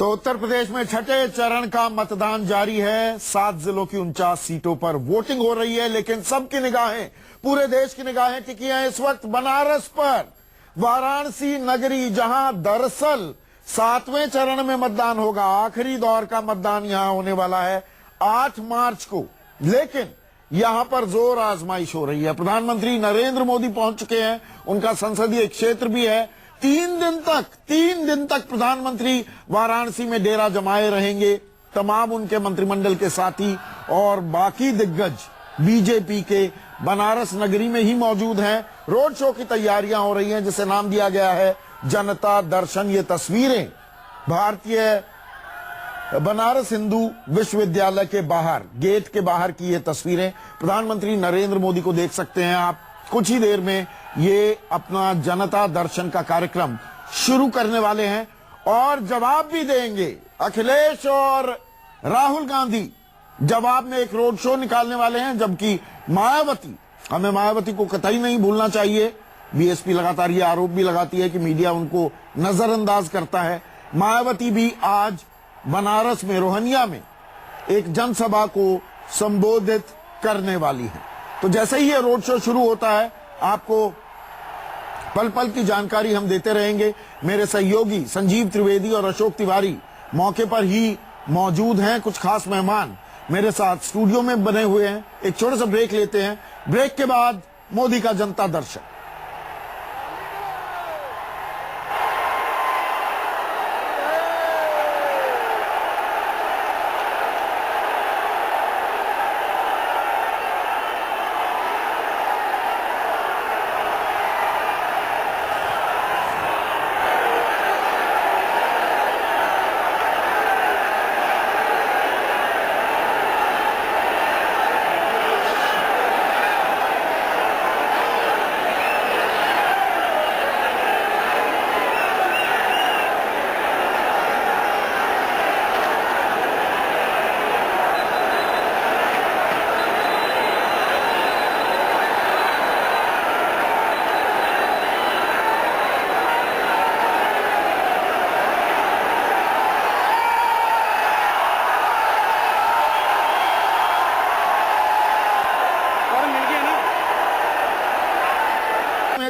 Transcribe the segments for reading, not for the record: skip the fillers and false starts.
तो उत्तर प्रदेश में छठे चरण का मतदान जारी है। 7 जिलों की 49 सीटों पर वोटिंग हो रही है, लेकिन सबकी निगाहें, पूरे देश की निगाहें टिकी हैं इस वक्त बनारस पर, वाराणसी नगरी, जहां दरअसल 7वें चरण में मतदान होगा। आखिरी दौर का मतदान यहां होने वाला है 8 मार्च को, लेकिन यहां पर जोर आजमाइश हो रही है। प्रधानमंत्री नरेंद्र मोदी पहुंच चुके हैं, उनका संसदीय क्षेत्र भी है। 3 दिन तक प्रधानमंत्री वाराणसी में डेरा जमाए रहेंगे। तमाम उनके मंत्रिमंडल के साथी और बाकी दिग्गज बीजेपी के बनारस नगरी में ही मौजूद हैं। रोड शो की तैयारियां हो रही हैं, जिसे नाम दिया गया है जनता दर्शन। ये तस्वीरें भारतीय बनारस हिंदू विश्वविद्यालय के बाहर, गेट के बाहर की ये तस्वीरें। प्रधानमंत्री नरेंद्र मोदी को देख सकते हैं आप। कुछ ही देर में ये अपना जनता दर्शन का कार्यक्रम शुरू करने वाले हैं और जवाब भी देंगे। अखिलेश और राहुल गांधी जवाब में एक रोड शो निकालने वाले हैं, जबकि मायावती, हमें मायावती को कतई नहीं भूलना चाहिए। बीएसपी लगातार ये आरोप भी लगाती है कि मीडिया उनको नजरअंदाज करता है। मायावती भी आज बनारस में, रोहनिया में एक जनसभा को संबोधित करने वाली है। तो जैसे ही ये रोड शो शुरू होता है, आपको पल पल की जानकारी हम देते रहेंगे। मेरे सहयोगी संजीव त्रिवेदी और अशोक तिवारी मौके पर ही मौजूद हैं। कुछ खास मेहमान मेरे साथ स्टूडियो में बने हुए हैं। एक छोटा सा ब्रेक लेते हैं, ब्रेक के बाद मोदी का जनता दर्शन।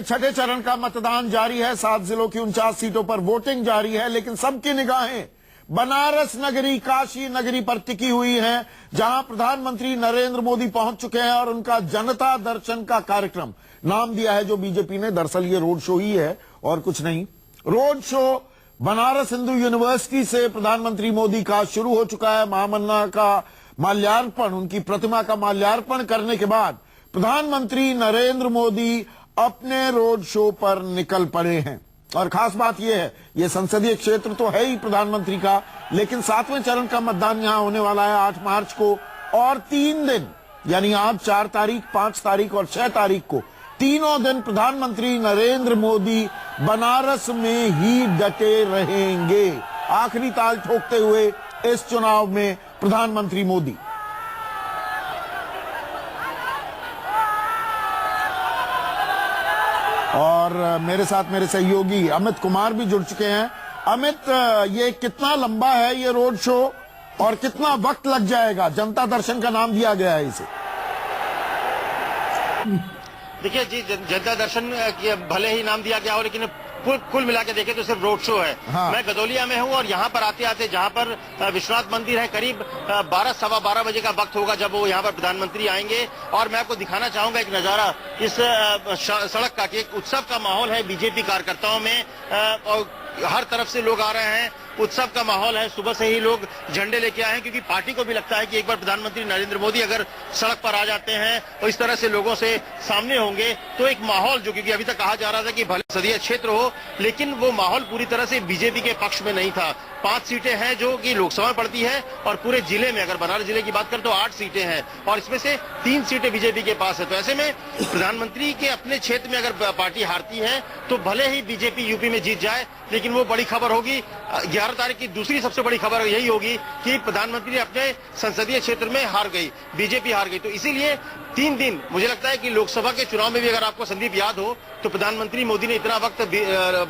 छठे चरण का मतदान जारी है। 7 जिलों की 49 सीटों पर वोटिंग जारी है, लेकिन सबकी निगाहें बनारस नगरी, काशी नगरी पर टिकी हुई हैं, जहां प्रधानमंत्री नरेंद्र मोदी पहुंच चुके हैं और उनका जनता दर्शन का कार्यक्रम नाम दिया है जो बीजेपी ने। दरअसल ये रोड शो ही है और कुछ नहीं। Road show Banaras Hindu university से प्रधानमंत्री मोदी का शुरू हो चुका है। महामन्ना का माल्यार्पण, उनकी प्रतिमा का माल्यार्पण करने के बाद प्रधानमंत्री नरेंद्र मोदी अपने रोड शो पर निकल पड़े हैं। और खास बात यह है, यह संसदीय क्षेत्र तो है ही प्रधानमंत्री का, लेकिन 7वें चरण का मतदान यहां होने वाला है 8 मार्च को। और 3 दिन, यानी आज 4 तारीख, 5 तारीख और 6 तारीख को, तीनों दिन प्रधानमंत्री नरेंद्र मोदी बनारस में ही डटे रहेंगे, आखिरी ताल ठोकते हुए इस चुनाव में प्रधानमंत्री मोदी। और मेरे साथ मेरे सहयोगी अमित कुमार भी जुड़ चुके हैं। अमित, ये कितना लंबा है ये रोड शो और कितना वक्त लग जाएगा? जनता दर्शन का नाम दिया गया है इसे। देखिए जी, जनता दर्शन भले ही नाम दिया गया हो, लेकिन कुल मिला के देखें तो सिर्फ रोड शो है। हाँ। मैं गदौलिया में हूं और यहाँ पर आते आते, जहाँ पर विश्वनाथ मंदिर है, करीब 12 सवा 12 बजे का वक्त होगा जब वो यहाँ पर प्रधानमंत्री आएंगे। और मैं आपको दिखाना चाहूंगा एक नजारा इस सड़क का, कि एक उत्सव का माहौल है बीजेपी कार्यकर्ताओं में। और हर तरफ से लोग आ रहे हैं, उत्सव का माहौल है। सुबह से ही लोग झंडे लेके आए हैं, क्योंकि पार्टी को भी लगता है कि एक बार प्रधानमंत्री नरेंद्र मोदी अगर सड़क पर आ जाते हैं और इस तरह से लोगों से सामने होंगे, तो एक माहौल, जो क्योंकि अभी तक कहा जा रहा था कि भले संसदीय क्षेत्र हो, लेकिन वो माहौल पूरी तरह से बीजेपी के पक्ष में नहीं था। 5 सीटें हैं जो कि लोकसभा में पड़ती है, और पूरे जिले में, अगर बनारस जिले की बात करें तो 8 सीटें हैं, और इसमें से 3 सीटें बीजेपी के पास है। तो ऐसे में प्रधानमंत्री के अपने क्षेत्र में अगर पार्टी हारती है, तो भले ही बीजेपी यूपी में जीत जाए, लेकिन वो बड़ी खबर होगी। 11 तारीख की दूसरी सबसे बड़ी खबर यही होगी कि प्रधानमंत्री अपने संसदीय क्षेत्र में हार गई, बीजेपी हार गई। तो इसीलिए 3 दिन, मुझे लगता है कि लोकसभा के चुनाव में भी अगर आपको संदीप याद हो तो प्रधानमंत्री मोदी ने इतना वक्त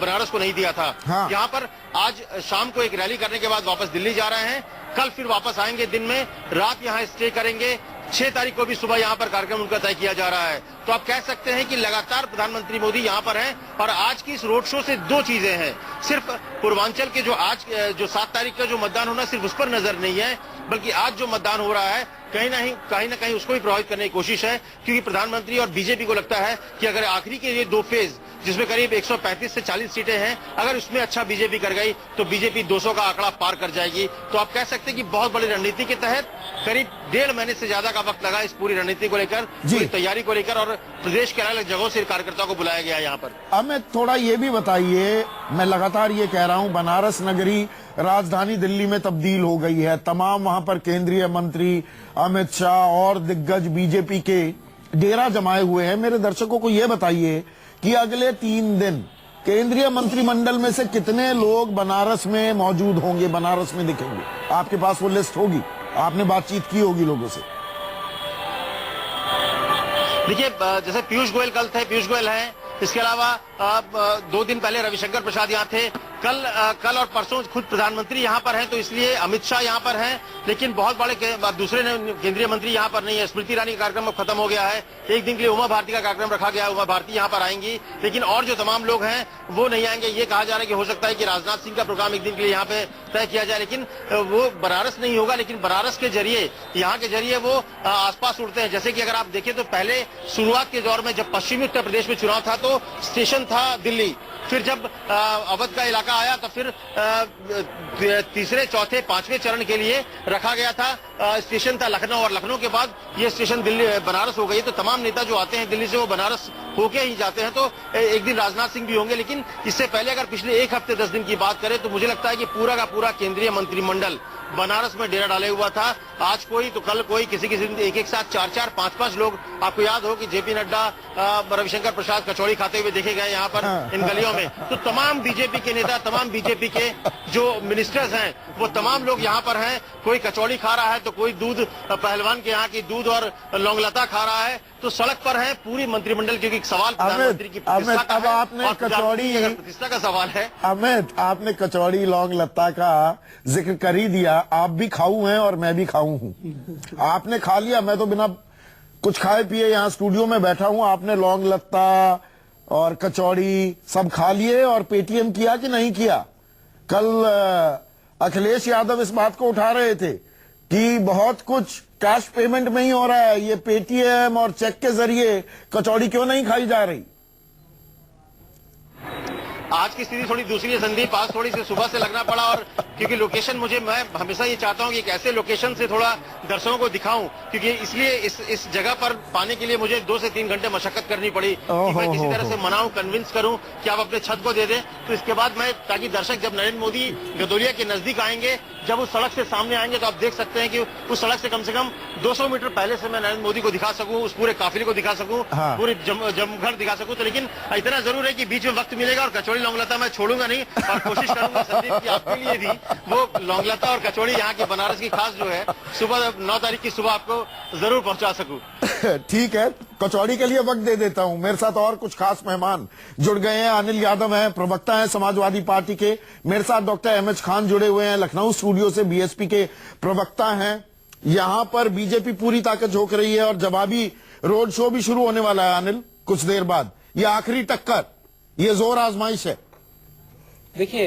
बनारस को नहीं दिया था। हाँ। यहाँ पर आज शाम को एक रैली करने के बाद वापस दिल्ली जा रहे हैं, कल फिर वापस आएंगे दिन में, रात यहाँ स्टे करेंगे, 6 तारीख को भी सुबह यहाँ पर कार्यक्रम उनका तय किया जा रहा है। तो आप कह सकते हैं कि लगातार प्रधानमंत्री मोदी यहाँ पर हैं और आज की इस रोड शो से 2 चीजें हैं। सिर्फ पूर्वांचल के जो 7 तारीख का जो मतदान होना सिर्फ उस पर नजर नहीं है, बल्कि आज जो मतदान हो रहा है कहीं ना कहीं उसको भी प्रभावित करने की कोशिश है, क्योंकि प्रधानमंत्री और बीजेपी को लगता है कि अगर आखिरी के ये 2 फेज जिसमें करीब 135 से 40 सीटें हैं, अगर उसमें अच्छा बीजेपी कर गई तो बीजेपी 200 का आंकड़ा पार कर जाएगी। तो आप कह सकते हैं कि बहुत बड़ी रणनीति के तहत करीब 1.5 महीने से ज्यादा का वक्त लगा इस पूरी रणनीति को लेकर, पूरी तैयारी को लेकर, और प्रदेश के अलग अलग जगहों से कार्यकर्ताओं को बुलाया गया है यहाँ पर। अब मैं थोड़ा ये भी बताइए, मैं लगातार ये कह रहा हूं बनारस नगरी राजधानी दिल्ली में तब्दील हो गई है। तमाम वहां पर केंद्रीय मंत्री अमित शाह और दिग्गज बीजेपी के डेरा जमाए हुए हैं। मेरे दर्शकों को ये बताइए कि अगले 3 दिन केंद्रीय मंत्रिमंडल में से कितने लोग बनारस में मौजूद होंगे, बनारस में दिखेंगे? आपके पास वो लिस्ट होगी, आपने बातचीत की होगी लोगों से। देखिए, जैसे पीयूष गोयल कल थे, पीयूष गोयल हैं, इसके अलावा 2 दिन पहले रविशंकर प्रसाद यहाँ थे, कल और परसों खुद प्रधानमंत्री यहाँ पर हैं, तो इसलिए अमित शाह यहाँ पर हैं, लेकिन बहुत बड़े दूसरे केंद्रीय मंत्री यहाँ पर नहीं है। स्मृति ईरानी का कार्यक्रम अब खत्म हो गया है, एक दिन के लिए उमा भारती का कार्यक्रम रखा गया है, उमा भारती यहाँ पर आएंगी, लेकिन और जो तमाम लोग हैं वो नहीं आएंगे। ये कहा जा रहा है कि हो सकता है कि राजनाथ सिंह का प्रोग्राम एक दिन के लिए यहाँ पे तय किया जाए, लेकिन वो बनारस नहीं होगा, लेकिन बनारस के जरिए, यहाँ के जरिए वो आसपास उड़ते हैं। जैसे कि अगर आप देखें तो पहले शुरुआत के दौर में जब पश्चिमी उत्तर प्रदेश में चुनाव था तो स्टेशन था दिल्ली, फिर जब अवध का इलाका आया तो फिर तीसरे, चौथे, 5वें चरण के लिए रखा गया था, स्टेशन था लखनऊ, और लखनऊ के बाद ये स्टेशन दिल्ली बनारस हो गई। तो तमाम नेता जो आते हैं दिल्ली से वो बनारस होके ही जाते हैं। तो एक दिन राजनाथ सिंह भी होंगे, लेकिन इससे पहले अगर पिछले 1 हफ्ते 10 दिन की बात करें तो मुझे लगता है कि पूरा का पूरा केंद्रीय मंत्रिमंडल बनारस में डेरा डाले हुआ था। आज कोई तो कल कोई, किसी दिन एक साथ 4-4, 5-5 लोग। आपको याद हो कि जेपी नड्डा, रविशंकर प्रसाद कचौड़ी खाते हुए देखे गए यहाँ पर इन गलियों में। तो तमाम बीजेपी के नेता, तमाम बीजेपी के जो मिनिस्टर्स हैं वो तमाम लोग यहाँ पर हैं। कोई कचौड़ी खा रहा है तो कोई दूध, पहलवान के यहाँ की दूध और लौंगलता खा रहा है। तो सड़क पर है पूरी मंत्रिमंडल, क्योंकि एक सवाल प्रधानमंत्री की प्रतिष्ठा का है, आपने कचौड़ी, प्रतिष्ठा का सवाल है। अमित, आपने कचौड़ी लौंग लत्ता का जिक्र कर ही दिया। आप भी खाऊ हैं और मैं भी खाऊ हूं। आपने खा लिया, मैं तो बिना कुछ खाए पिए यहाँ स्टूडियो में बैठा हूं। आपने लौंग लत्ता और कचौड़ी सब खा लिए और पेटीएम किया कि नहीं किया? कल अखिलेश यादव इस बात को उठा रहे थे कि बहुत कुछ कैश पेमेंट में ही हो रहा है, ये पेटीएम और चेक के जरिए कचौड़ी क्यों नहीं खाई जा रही? आज की स्थिति थोड़ी दूसरी है संदीप, आज थोड़ी सी सुबह से लगना पड़ा, और क्योंकि लोकेशन मैं हमेशा ये चाहता हूँ कि एक ऐसे लोकेशन से थोड़ा दर्शकों को दिखाऊं, क्योंकि इसलिए इस जगह पर पाने के लिए मुझे 2 से 3 घंटे मशक्कत करनी पड़ी कि मैं किसी तरह से मनाऊं, कन्विंस करूं कि आप अपने छत को दे दें। तो इसके बाद मैं, ताकि दर्शक जब नरेंद्र मोदी गदोलिया के नजदीक आएंगे, जब उस सड़क से सामने आएंगे तो आप देख सकते हैं कि उस सड़क से कम 200 मीटर पहले से मैं नरेंद्र मोदी को दिखा सकूं, उस पूरे काफिले को दिखा सकूं, पूरी जमघर दिखा सकूं। तो लेकिन इतना जरूर है कि बीच में वक्त मिलेगा और कचौड़ी लौंगलता मैं छोड़ूंगा नहीं, और कोशिश करूंगा संदीप की आपके लिए भी वो लौंगलता और कचौड़ी यहाँ की बनारस की खास जो है सुबह 9 तारीख की सुबह आपको जरूर पहुंचा सकूं। ठीक है, कचौड़ी के लिए वक्त दे देता हूं। मेरे साथ और कुछ खास मेहमान जुड़ गए हैं। अनिल यादव हैं, प्रवक्ता हैं समाजवादी पार्टी के। मेरे साथ डॉक्टर एमएच खान जुड़े हुए हैं, लखनऊ स्टूडियो से बीएसपी के प्रवक्ता हैं। यहां पर बीजेपी पूरी ताकत झोंक रही है और जवाबी रोड शो भी शुरू होने वाला है। अनिल, कुछ देर बाद ये आखिरी टक्कर, ये जोर आजमाइश है। देखिए,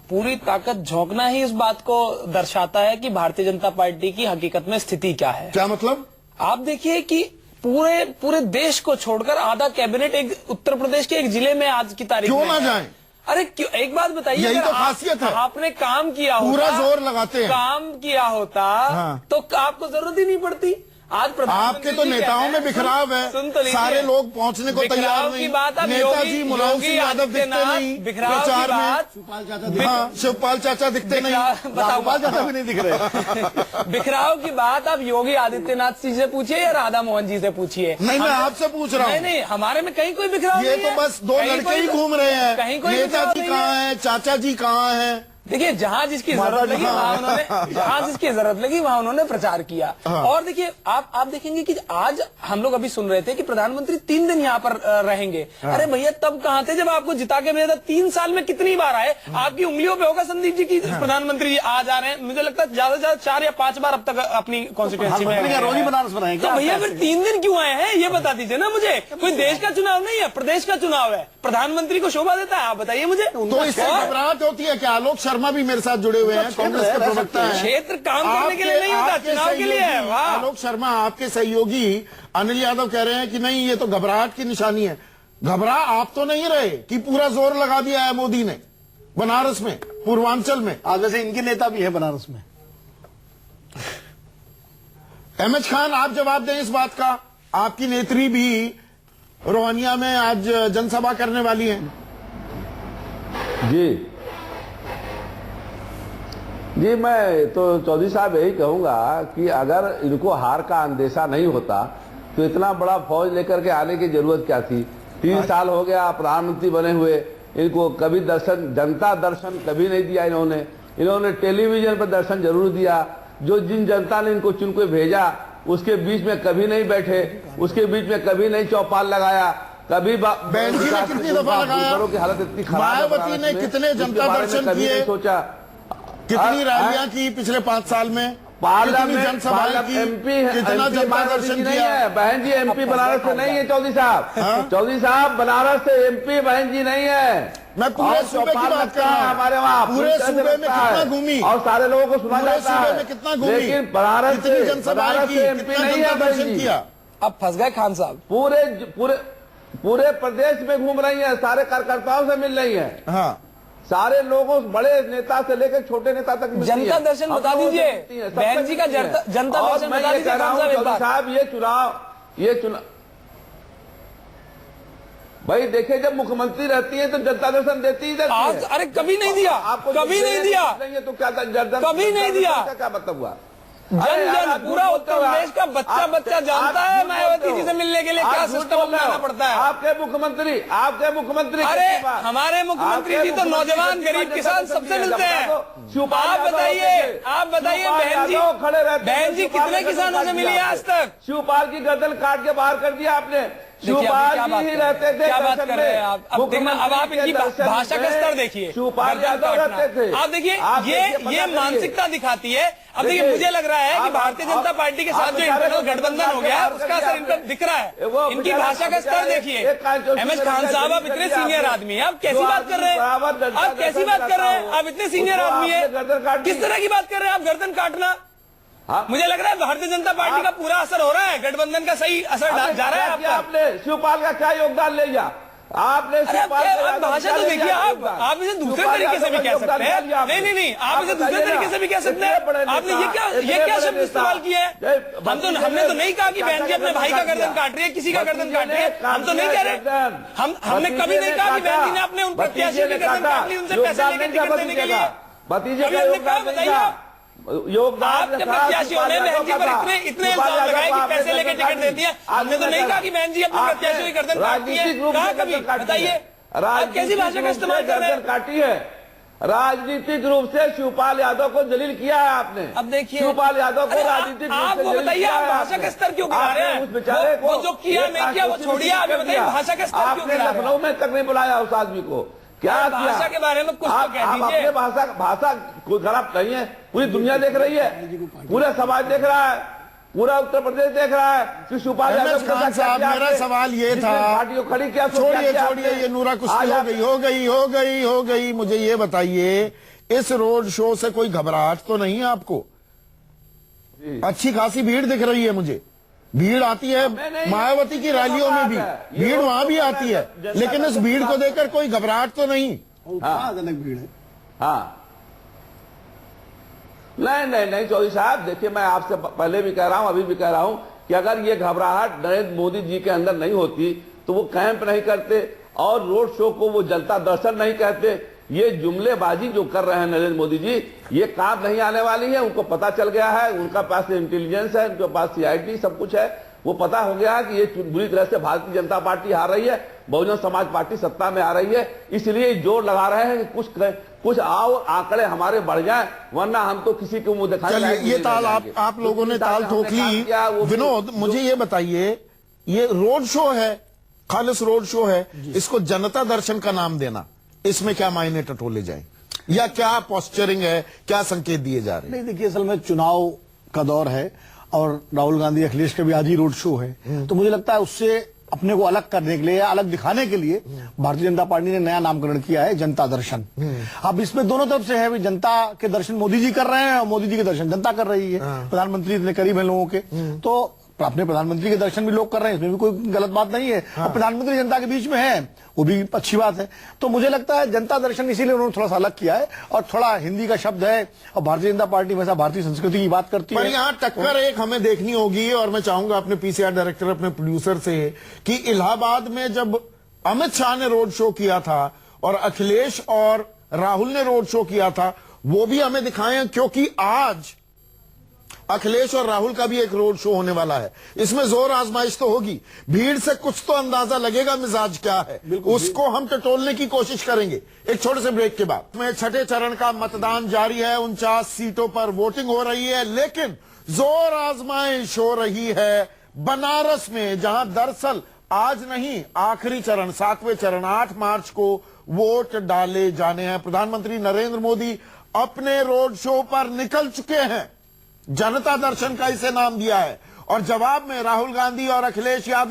पूरी ताकत झोंकना ही इस बात को दर्शाता है कि भारतीय जनता पार्टी की हकीकत में स्थिति क्या है। क्या मतलब? आप देखिए कि पूरे देश को छोड़कर आधा कैबिनेट एक उत्तर प्रदेश के एक जिले में आज की तारीख क्यों में ना जाए? अरे क्यों, एक बात बताइए, यही तो खासियत है। आपने काम किया होता, पूरा जोर लगाते हैं, काम किया होता तो आपको जरूरत ही नहीं पड़ती। आज आपके तो नेताओं में बिखराव है, सारे लोग पहुंचने को तैयार नहीं। नेताजी मुलायम सिंह यादव दिखते नहीं प्रचार में, शिवपाल चाचा दिखते नहीं, शिवपाल चाचा भी नहीं दिख रहे। बिखराव की बात आप योगी आदित्यनाथ जी से पूछिए या राधा मोहन जी से पूछिए। नहीं, मैं आपसे पूछ रहा हूँ। नहीं, हमारे में कहीं कोई बिखराव ये तो बस 2 लड़के ही घूम रहे हैं। कहीं कोई नेताजी कहाँ है, चाचा जी कहाँ है? देखिए जहां जिसकी जरूरत लगी वहां उन्होंने जहां जिसकी जरूरत लगी वहां उन्होंने प्रचार किया। और देखिए आप देखेंगे कि आज हम लोग अभी सुन रहे थे कि प्रधानमंत्री 3 दिन यहाँ पर रहेंगे। अरे भैया तब कहाँ थे जब आपको जिता के भेजा? 3 साल में कितनी बार आए? आपकी उंगलियों पे होगा संदीप जी की प्रधानमंत्री आ जा रहे हैं। मुझे लगता है ज्यादा से ज्यादा 4 या 5 बार अब तक अपनी कॉन्स्टिट्यूएंसी में रोनी बनारस बनाए। तो भैया फिर 3 दिन क्यों आए हैं ये बता दीजिए ना मुझे। कोई देश का चुनाव नहीं है, प्रदेश का चुनाव है। प्रधानमंत्री को शोभा देता है? आप बताइए मुझे। तो इससे घबराहट होती है क्या? आलोक शर्मा भी मेरे साथ जुड़े हुए हैं, कांग्रेस के प्रवक्ता हैं। क्षेत्र काम करने के लिए नहीं होता, चुनाव के लिए है। वाह। आलोक शर्मा आपके सहयोगी अनिल यादव कह रहे हैं कि नहीं ये तो घबराहट की निशानी है। घबरा आप तो नहीं रहे कि पूरा जोर लगा दिया है मोदी ने बनारस में, पूर्वांचल में। आज वैसे इनके नेता भी है बनारस में। एमएच खान आप जवाब दें इस बात का। आपकी नेत्री भी रोहनिया में आज जनसभा करने वाली है। जी मैं तो चौधरी साहब यही कहूंगा कि अगर इनको हार का अंदेशा नहीं होता तो इतना बड़ा फौज लेकर के आने की जरूरत क्या थी? 3 साल हो गया प्रधानमंत्री बने हुए, इनको कभी दर्शन, जनता दर्शन कभी नहीं दिया इन्होंने टेलीविजन पर दर्शन जरूर दिया। जो जिन जनता ने इनको चुन के भेजा उसके बीच में कभी नहीं बैठे, उसके बीच में कभी नहीं चौपाल लगाया, कभी बहन जी ने कितनी दफा लगाया? की हालत इतनी खराब, मायावती ने कितने जनता दर्शन किए? सोचा कितनी रैलियां की पिछले 5 साल में? पार्लियामेंट जनसभाएं की? एमपी कितना जनता दर्शन नहीं किया? है बहन जी, एमपी बनारस से नहीं है चौधरी साहब। चौधरी साहब बनारस से एमपी बहन जी नहीं है। मैं पूरे सूबे की बात कर रहा हूं। हमारे वहाँ पूरे सूबे में कितना घूमी और सारे लोगों को सुना जाता है। सूबे में कितना घूमी, लेकिन बनारस से जनसभाएं की, एमपी कितना नहीं जनता है बहन दर्शन जी। किया? अब फंस गए खान साहब। पूरे प्रदेश में घूम रही है, सारे कार्यकर्ताओं से मिल रही है। हाँ, सारे लोगों, बड़े नेता से लेकर छोटे नेता तक मिलती जनता है। दर्शन बता दीजिए बहन जी का, जनता और दर्शन मैं बता ये दीजिए कह रहा हूं खान चौधरी साहब, ये चुनाव भाई देखिए, जब मुख्यमंत्री रहती है तो जनता दर्शन देती ही आज। अरे कभी नहीं दिया, आपको कभी नहीं दिया, तो क्या कभी नहीं दिया। क्या मतलब हुआ? जन पूरा उत्तर प्रदेश का बच्चा जानता है मायावती जी से मिलने के लिए क्या सिस्टम अपनाना पड़ता है। आपके मुख्यमंत्री अरे हमारे मुख्यमंत्री जी तो नौजवान गरीब किसान सबसे मिलते हैं। आप बताइए बहन जी कितने किसानों से मिली आज तक? शिवपाल की गर्दन काट के बाहर कर दिया आपने। शिवपाल जी ही रहते थे। क्या बात कर रहे हैं आप? अब आप इनकी भाषा का स्तर देखिए। शिवपाल यादव रहते थे। आप देखिए ये मानसिकता दिखाती है। अब देखिए मुझे लग रहा है कि भारतीय जनता पार्टी के साथ जो इंटरनल गठबंधन हो गया है उसका असर इन पर दिख रहा है। इनकी भाषा का स्तर देखिए। एमएच खान साहब आप इतने सीनियर आदमी हैं, आप कैसी बात कर रहे हैं? आप कैसी बात कर रहे हैं? आप इतने सीनियर आदमी है, किस तरह की बात कर रहे हैं आप? गर्दन काटना, मुझे लग रहा है भारतीय जनता पार्टी का पूरा असर हो रहा है, गठबंधन का सही असर जा रहा है। आपने शिवपाल का क्या योगदान ले लिया? आपने भाषा तो देखिए, आप इसे दूसरे तरीके से भी कह सकते हैं। नहीं, आप इसे दूसरे तरीके से भी कह सकते हैं। आपने ये क्या शब्द इस्तेमाल किया है? हमने तो नहीं कहा कि बहन जी अपने भाई का गर्दन काट रही है, किसी का गर्दन काट रही है। हम तो नहीं कह रहे, हमने कभी नहीं कहा कि बहन जी ने अपने उन प्रत्याशियों की गर्दन काट ली, उनसे पैसे लेकर टिकट देने के लिए। भतीजे का योगदान बताइए। आपके प्रत्याशियों ने बहन जी पर इतने इल्जाम लगाए कि पैसे लेके टिकट देती है। हमने तो नहीं कहा कि बहन जी अपने प्रत्याशियों की गर्दन काटती है। कहा कभी? बताइए आप कैसी भाषा का इस्तेमाल कर रहे हैं? काटी है। राजनीतिक रूप से शिवपाल यादव को जलील किया है आपने। अब देखिए शिवपाल यादव को राजनीतिक रूप से जलील बताइए, आप भाषा का स्तर क्यों गिरा रहे हैं? उस बेचारे को जो किया नहीं किया वो छोड़िए, आप बताइए भाषा का स्तर क्यों गिरा रहे हैं? लखनऊ में तक नहीं बुलाया उस आदमी को। क्या भाषा के बारे में कुछ तो कह दीजिए। अपने भाषा कोई खराब नहीं है, पूरी दुनिया देख रही है, पूरा समाज देख रहा है, पूरा उत्तर प्रदेश देख रहा है कि शिवपाल यादव खान साहब, मेरा सवाल ये था, पार्टियों खड़ी क्या? छोड़िए ये नूरा कुश्ती हो गई। मुझे ये बताइए, इस रोड शो से कोई घबराहट तो नहीं है आपको? अच्छी खासी भीड़ दिख रही है मुझे। भीड़ आती है मायावती की रैलियों में भी, भीड़ वहां भी आती है, लेकिन इस भीड़ को देखकर कोई घबराहट तो नहीं? उत्साहजनक भीड़ है। हाँ, नहीं चौधरी साहब, देखिए मैं आपसे पहले भी कह रहा हूं, अभी भी कह रहा हूं कि अगर ये घबराहट नरेंद्र मोदी जी के अंदर नहीं होती तो वो कैंप नहीं करते और रोड शो को वो जनता दर्शन नहीं कहते। ये जुमलेबाजी जो कर रहे हैं नरेंद्र मोदी जी, ये काम नहीं आने वाली है। उनको पता चल गया है, उनका पास इंटेलिजेंस है, उनके पास सीआईडी सब कुछ है। वो पता हो गया है कि ये बुरी तरह से भारतीय जनता पार्टी हार रही है, बहुजन समाज पार्टी सत्ता में आ रही है। इसलिए जोर लगा रहे हैं कि कुछ कुछ आओ आंकड़े हमारे बढ़ जाए, वरना हम तो किसी को मुंह दिखाने चलिए, लायक ये नहीं ताल रह जाएंगे। आप लोगों ने ताल हमने ठोक काम ली। किया, वो भी- विनोद, मुझे ये बताइए, ये रोड शो है, खालिस रोड शो है, इसको जनता दर्शन का नाम देना, इसमें क्या मायने टटोले जाए, या क्या पोस्चरिंग है, क्या संकेत दिए जा रहे हैं? नहीं, देखिए, असल में चुनाव का दौर है और राहुल गांधी अखिलेश का भी आज ही रोड शो है, तो मुझे लगता है उससे अपने को अलग करने के लिए या अलग दिखाने के लिए भारतीय जनता पार्टी ने नया नामकरण किया है जनता दर्शन। अब इसमें दोनों तरफ से है, जनता के दर्शन मोदी जी कर रहे हैं और मोदी जी के दर्शन जनता कर रही है। प्रधानमंत्री इतने करीब है लोगों के, तो अपने प्रधानमंत्री के दर्शन भी लोग कर रहे हैं, इसमें भी कोई गलत बात नहीं है। और प्रधानमंत्री जनता के बीच में है, वो भी अच्छी बात है। तो मुझे लगता है जनता दर्शन इसीलिए उन्होंने थोड़ा सा अलग किया है, और थोड़ा हिंदी का शब्द है, और भारतीय जनता पार्टी हमेशा भारतीय संस्कृति की बात करती पर है। यहां टक्कर एक हमें देखनी होगी, और मैं चाहूंगा अपने पीसीआर डायरेक्टर, अपने प्रोड्यूसर से, कि इलाहाबाद में जब अमित शाह ने रोड शो किया था और अखिलेश और राहुल ने रोड शो किया था, वो भी हमें दिखाएं, क्योंकि आज अखिलेश और राहुल का भी एक रोड शो होने वाला है। इसमें जोर आजमाइश तो होगी, भीड़ से कुछ तो अंदाजा लगेगा मिजाज क्या है, उसको हम टटोलने की कोशिश करेंगे एक छोटे से ब्रेक के बाद। में छठे चरण का मतदान जारी है, 49 सीटों पर वोटिंग हो रही है, लेकिन जोर आजमाइश हो रही है बनारस में, जहां दरअसल आज नहीं, आखिरी चरण 7वें चरण 8 मार्च को वोट डाले जाने हैं। प्रधानमंत्री नरेंद्र मोदी अपने रोड शो पर निकल चुके हैं, जनता दर्शन का इसे नाम दिया है, और जवाब में राहुल गांधी और अखिलेश यादव